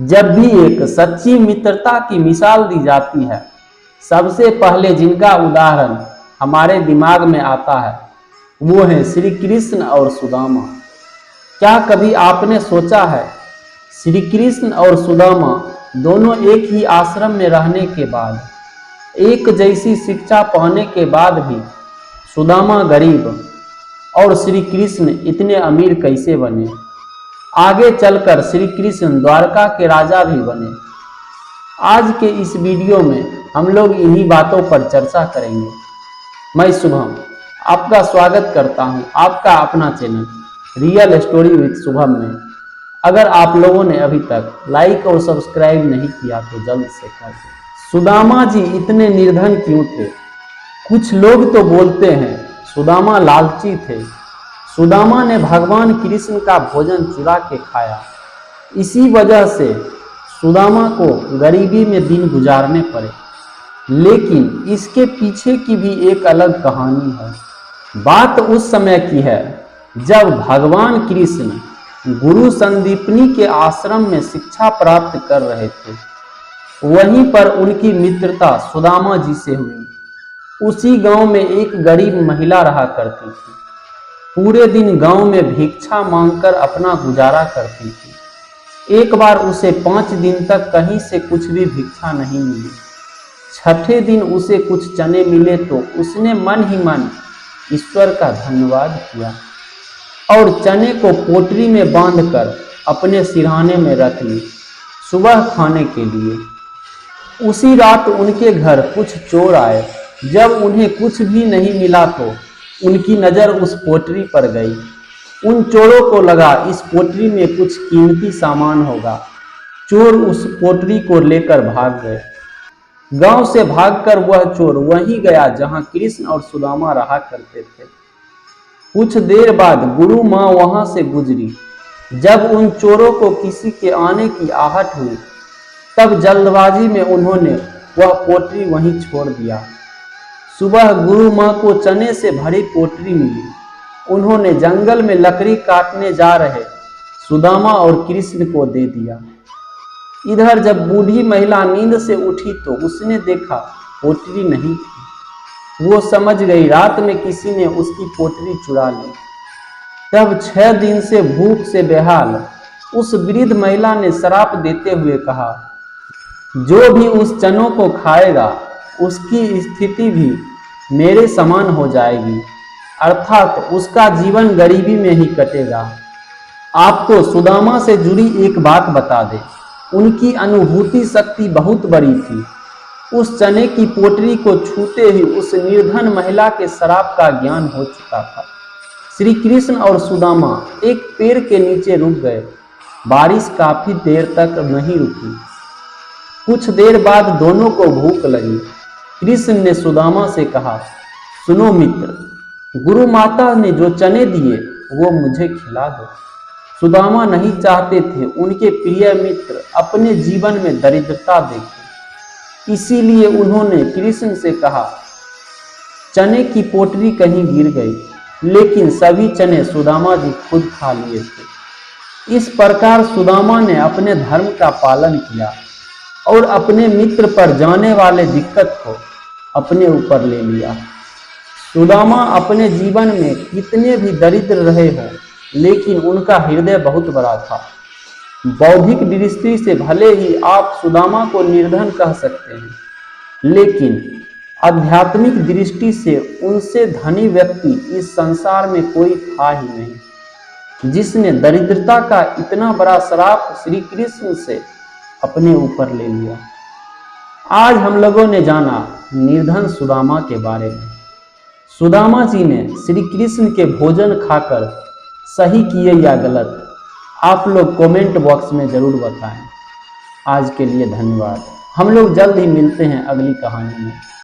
जब भी एक सच्ची मित्रता की मिसाल दी जाती है, सबसे पहले जिनका उदाहरण हमारे दिमाग में आता है वो है श्री कृष्ण और सुदामा। क्या कभी आपने सोचा है, श्री कृष्ण और सुदामा दोनों एक ही आश्रम में रहने के बाद, एक जैसी शिक्षा पाने के बाद भी सुदामा गरीब और श्री कृष्ण इतने अमीर कैसे बने? आगे चलकर श्री कृष्ण द्वारका के राजा भी बने। आज के इस वीडियो में हम लोग इन्हीं बातों पर चर्चा करेंगे। मैं शुभम आपका स्वागत करता हूं आपका अपना channel real story with Shubham में। अगर आप लोगों ने अभी तक लाइक और सब्सक्राइब नहीं किया तो जल्द से कर दें। सुदामा जी इतने निर्धन क्यों थे? कुछ लोग तो बोलते हैं सुदामा लालची थे। सुदामा ने भगवान कृष्ण का भोजन चुरा के खाया, इसी वजह से सुदामा को गरीबी में दिन गुजारने पड़े। लेकिन इसके पीछे की भी एक अलग कहानी है। बात उस समय की है जब भगवान कृष्ण गुरु संदीपनी के आश्रम में शिक्षा प्राप्त कर रहे थे। वहीं पर उनकी मित्रता सुदामा जी से हुई। उसी गांव में एक गरीब महिला रहा करती थी। पूरे दिन गांव में भिक्षा मांगकर अपना गुजारा करती थी। एक बार उसे 5 दिन तक कहीं से कुछ भी भिक्षा नहीं मिली। छठे दिन उसे कुछ चने मिले तो उसने मन ही मन ईश्वर का धन्यवाद किया और चने को पोटली में बांधकर अपने सिरहाने में रख ली सुबह खाने के लिए। उसी रात उनके घर कुछ चोर आए। जब उन्हें कुछ भी नहीं मिला तो उनकी नज़र उस पोटली पर गई। उन चोरों को लगा इस पोटली में कुछ कीमती सामान होगा। चोर उस पोटली को लेकर भाग गए। गांव से भागकर वह चोर वहीं गया जहां कृष्ण और सुदामा रहा करते थे। कुछ देर बाद गुरु माँ वहां से गुजरी। जब उन चोरों को किसी के आने की आहट हुई तब जल्दबाजी में उन्होंने वह पोटली वहीं छोड़ दिया। सुबह गुरु माँ को चने से भरी पोटली मिली। उन्होंने जंगल में लकड़ी काटने जा रहे सुदामा और कृष्ण को दे दिया। इधर जब बूढ़ी महिला नींद से उठी तो उसने देखा पोटली नहीं थी। वो समझ गई रात में किसी ने उसकी पोटली चुरा ली। तब 6 दिन से भूख से बेहाल उस वृद्ध महिला ने श्राप देते हुए कहा, जो भी उस चनों को खाएगा उसकी स्थिति भी मेरे समान हो जाएगी, अर्थात उसका जीवन गरीबी में ही कटेगा। आपको सुदामा से जुड़ी एक बात बता दें, उनकी अनुभूति शक्ति बहुत बड़ी थी। उस चने की पोटली को छूते ही उस निर्धन महिला के श्राप का ज्ञान हो चुका था। श्री कृष्ण और सुदामा एक पेड़ के नीचे रुक गए। बारिश काफी देर तक नहीं रुकी। कुछ देर बाद दोनों को भूख लगी। कृष्ण ने सुदामा से कहा, सुनो मित्र, गुरु माता ने जो चने दिए वो मुझे खिला दो। सुदामा नहीं चाहते थे उनके प्रिय मित्र अपने जीवन में दरिद्रता देखें। इसीलिए उन्होंने कृष्ण से कहा। चने की पोटली कहीं गिर गई, लेकिन सभी चने सुदामा जी खुद खा लिए थे। इस प्रकार सुदामा ने अपने धर्म का पालन किया और अपने मित्र पर जाने वाले दिक्कत को अपने ऊपर ले लिया। सुदामा अपने जीवन में कितने भी दरिद्र रहे हों, लेकिन उनका हृदय बहुत बड़ा था। बौद्धिक दृष्टि से भले ही आप सुदामा को निर्धन कह सकते हैं, लेकिन आध्यात्मिक दृष्टि से उनसे धनी व्यक्ति इस संसार में कोई था ही नहीं, जिसने दरिद्रता का इतना बड़ा श्राप श्री कृष्ण से अपने ऊपर ले लिया। आज हम लोगों ने जाना निर्धन सुदामा के बारे में। सुदामा जी ने श्री कृष्ण के भोजन खाकर सही किए या गलत, आप लोग कमेंट बॉक्स में जरूर बताएं। आज के लिए धन्यवाद। हम लोग जल्द ही मिलते हैं अगली कहानी में।